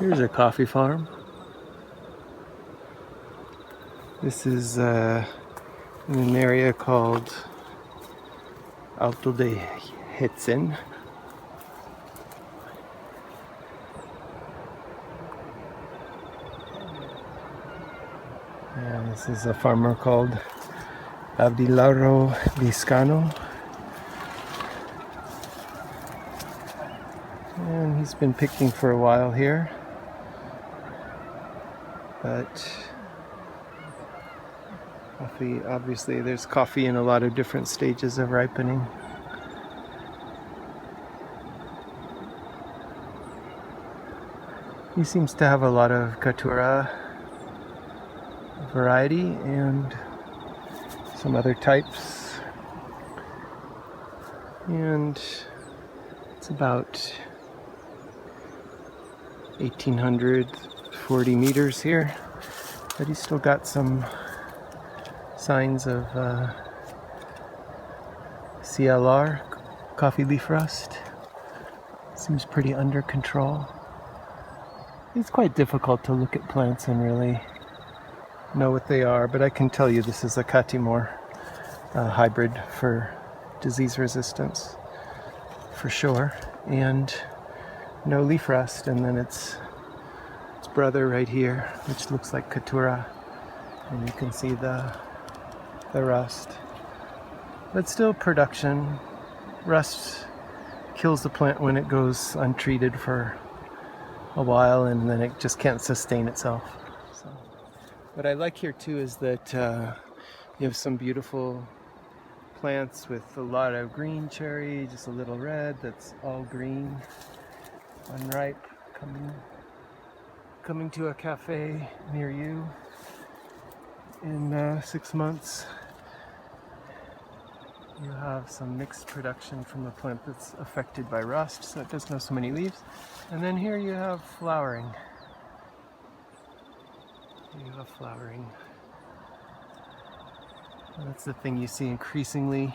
Here's a coffee farm. This is in an area called Alto de Hetzen. And this is a farmer called Abdilauro Vizcano. And he's been picking for a while here. But coffee, obviously there's coffee in a lot of different stages of ripening. He seems to have a lot of Caturra variety and some other types. And it's about 1,840 meters here, but he's still got some signs of CLR, coffee leaf rust. Seems pretty under control. It's quite difficult to look at plants and really know what they are, but I can tell you this is a Catimor hybrid for disease resistance, for sure. And no leaf rust, and then its brother right here, which looks like Caturra, and you can see the rust. But still production. Rust kills the plant when it goes untreated for a while, and then it just can't sustain itself. So, what I like here too is that you have some beautiful plants with a lot of green cherry, just a little red that's all green, unripe, coming to a cafe near you in 6 months. You have some mixed production from the plant that's affected by rust, so it doesn't have so many leaves. And then here you have flowering. And that's the thing you see increasingly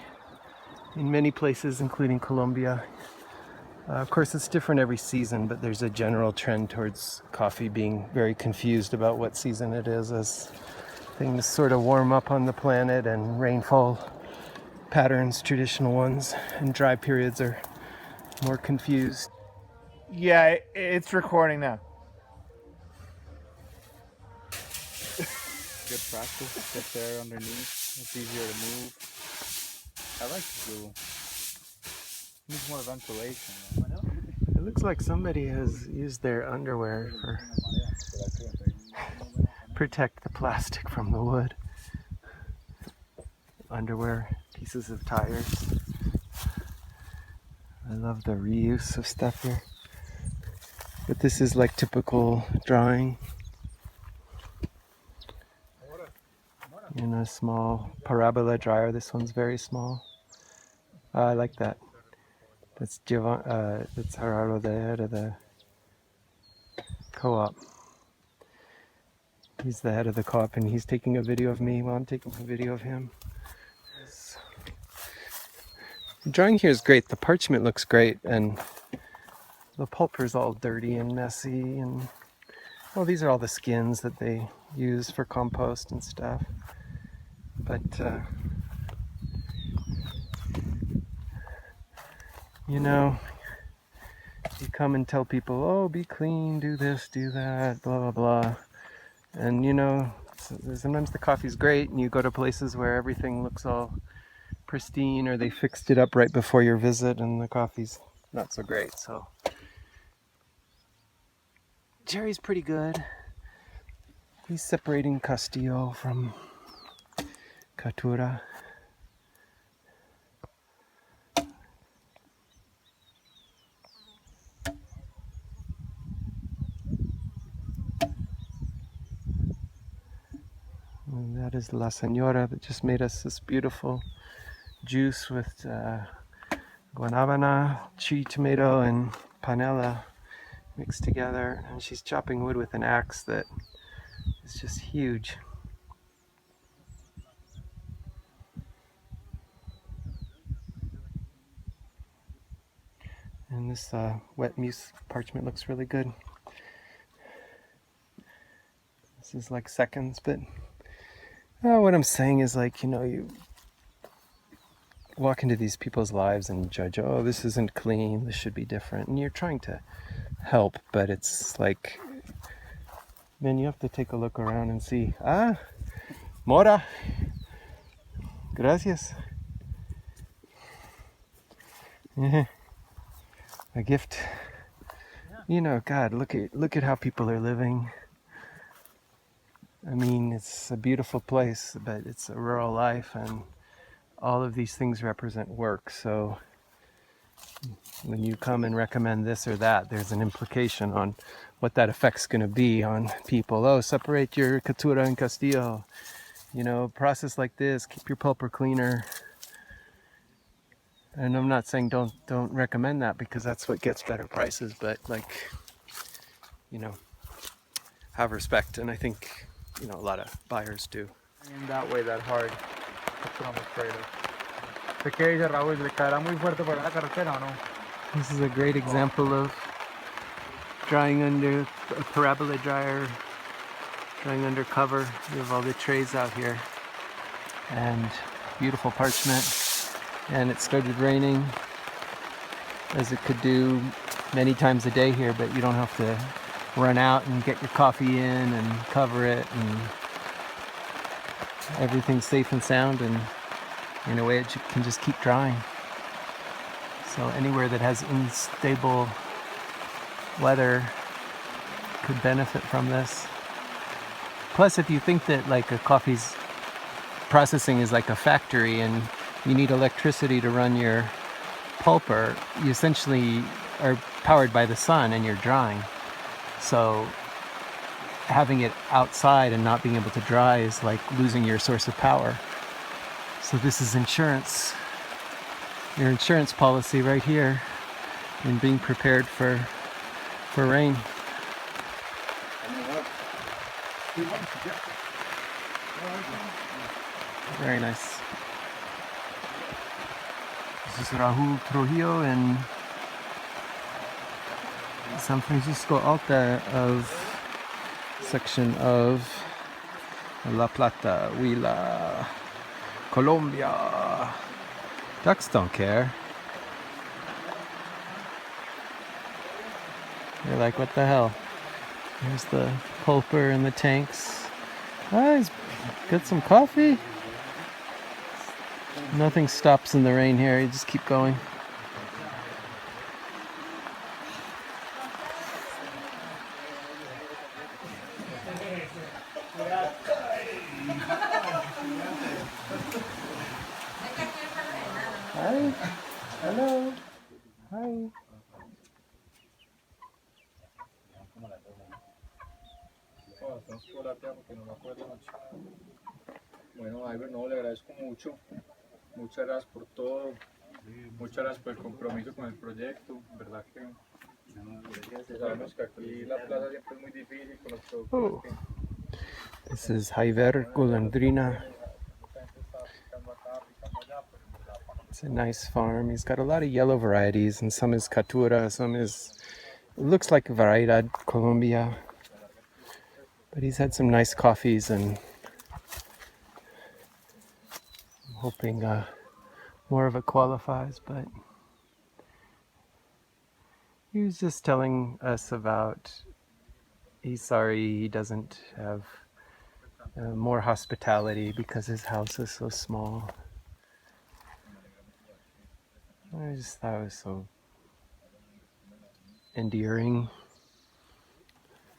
in many places, including Colombia. Of course, it's different every season, but there's a general trend towards coffee being very confused about what season it is as things sort of warm up on the planet and rainfall patterns, traditional ones, and dry periods are more confused. Yeah, it's recording now. Good practice. Get there underneath. It's easier to move. I like the glue. Needs more ventilation. It looks like somebody has used their underwear to protect the plastic from the wood. Underwear, pieces of tires. I love the reuse of stuff here. But this is like typical drawing in a small Parabola dryer. This one's very small. I like that. That's Gerardo, the head of the co-op. He's the head of the co-op, and he's taking a video of me while I'm taking a video of him. The drawing here is great. The parchment looks great, and the pulper's all dirty and messy, and well, these are all the skins that they use for compost and stuff. But you know, you come and tell people, oh, be clean, do this, do that, blah blah blah, and you know, sometimes the coffee's great, and you go to places where everything looks all pristine, or they fixed it up right before your visit, and the coffee's not so great. So Jerry's pretty good. He's separating Castillo from Caturra. And that is La Senora that just made us this beautiful juice with guanabana, cherry tomato, and panela mixed together. And she's chopping wood with an axe that is just huge. And this wet mousse parchment looks really good. This is like seconds, but what I'm saying is, like, you walk into these people's lives and judge, oh, this isn't clean, this should be different, and you're trying to help, but it's like, man, you have to take a look around and see. Mora, gracias. A gift. God, look at how people are living. I mean, it's a beautiful place, but it's a rural life, and all of these things represent work. So when you come and recommend this or that, there's an implication on what that effect's going to be on people. Oh, separate your catura and castillo. Process like this, keep your pulper cleaner. And I'm not saying don't recommend that, because that's what gets better prices, but have respect, and I think a lot of buyers do. In that way, that hard. That's what I'm afraid of. ¿Qué dice Raúl? ¿Le caerá muy fuerte por la carretera o no? This is a great example of drying under a parabola dryer, drying under cover. You have all the trays out here, and beautiful parchment. And it started raining, as it could do many times a day here, but you don't have to run out and get your coffee in and cover it, and everything's safe and sound, and in a way it can just keep drying. So anywhere that has unstable weather could benefit from this. Plus, if you think that like a coffee's processing is like a factory and you need electricity to run your pulper, you essentially are powered by the sun and you're drying. So having it outside and not being able to dry is like losing your source of power. So this is insurance, your insurance policy right here, and being prepared for rain. Very nice. This is Raúl Trujillo in San Francisco Alta, of section of La Plata, Huila, Colombia. Ducks don't care. They're like, what the hell? There's the pulper and the tanks. He's got some coffee. Nothing stops in the rain here. You just keep going. Hi. Hello. Hi. Bueno, Iber, no, le agradezco mucho. Muchas gracias por todo. Muchas gracias por el compromiso con el proyecto. Verdad que sabemos que aquí la plaza siempre es muy difícil con los productos. This is Jaiver Gulandrina. It's a nice farm. He's got a lot of yellow varieties, and some is Catura, some is, it looks like Variedad Colombia. But he's had some nice coffees, and I'm hoping more of it qualifies. But he was just telling us about, he's sorry he doesn't have more hospitality because his house is so small. I just thought it was so endearing,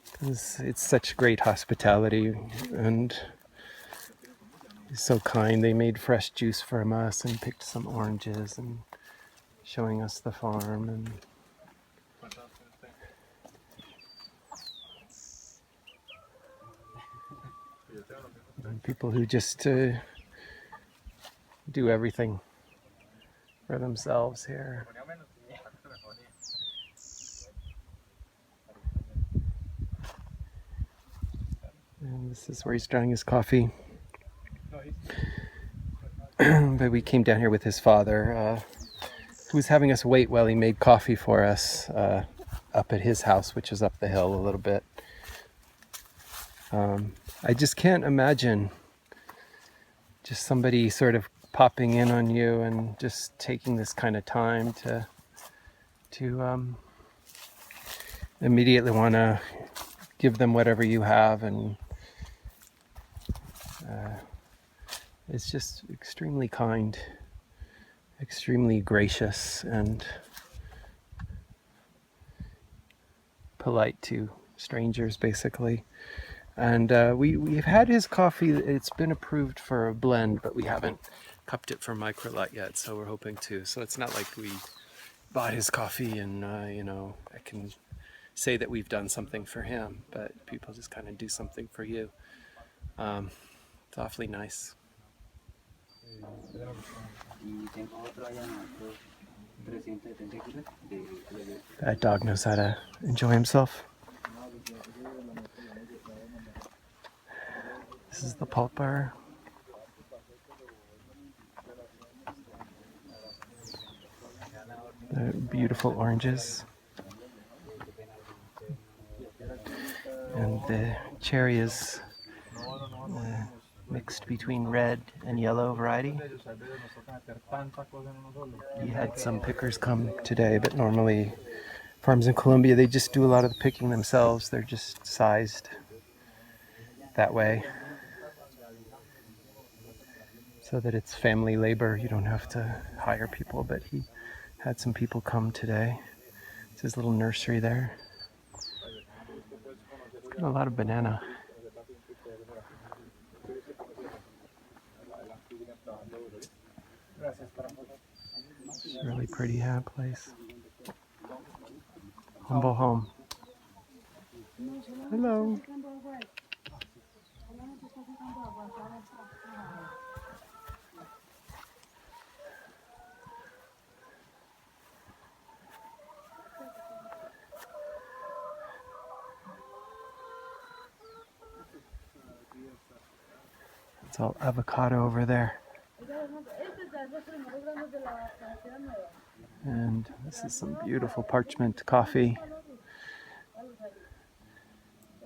because it's such great hospitality, and he's so kind. They made fresh juice from us and picked some oranges and showing us the farm, and people who just do everything for themselves here. And this is where he's drying his coffee. But we came down here with his father, who was having us wait while he made coffee for us up at his house, which is up the hill a little bit. I just can't imagine just somebody sort of popping in on you and just taking this kind of time to immediately want to give them whatever you have, and it's just extremely kind, extremely gracious, and polite to strangers, basically. And we've had his coffee. It's been approved for a blend, but we haven't cupped it for microlite yet, so we're hoping to. So it's not like we bought his coffee and I can say that we've done something for him, but people just kind of do something for you. It's awfully nice. That dog knows how to enjoy himself. This is the pulper. The beautiful oranges. And the cherry is mixed between red and yellow variety. We had some pickers come today, but normally farms in Colombia, they just do a lot of the picking themselves. They're just sized that way so that it's family labor. You don't have to hire people, but he had some people come today. It's his little nursery there. It's got a lot of banana. It's a really pretty place. Humble home. Hello. It's all avocado over there. And this is some beautiful parchment coffee.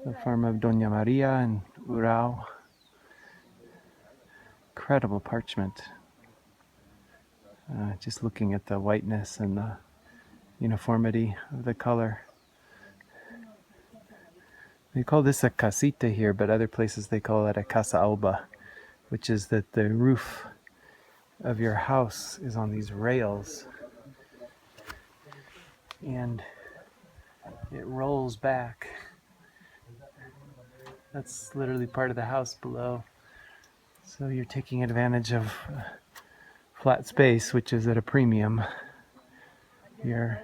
The farm of Doña Maria in Urao. Incredible parchment. Just looking at the whiteness and the uniformity of the color. They call this a casita here, but other places they call it a casa alba, which is that the roof of your house is on these rails and it rolls back. That's literally part of the house below. So you're taking advantage of flat space, which is at a premium here.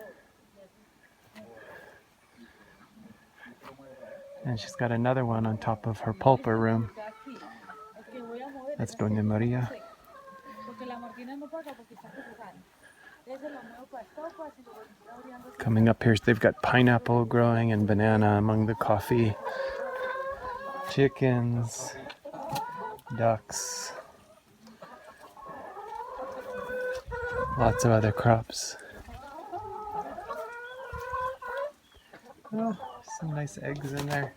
And she's got another one on top of her pulper room. That's Doña Maria. Coming up here, they've got pineapple growing and banana among the coffee. Chickens, ducks, lots of other crops. Oh, some nice eggs in there.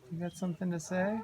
You got something to say?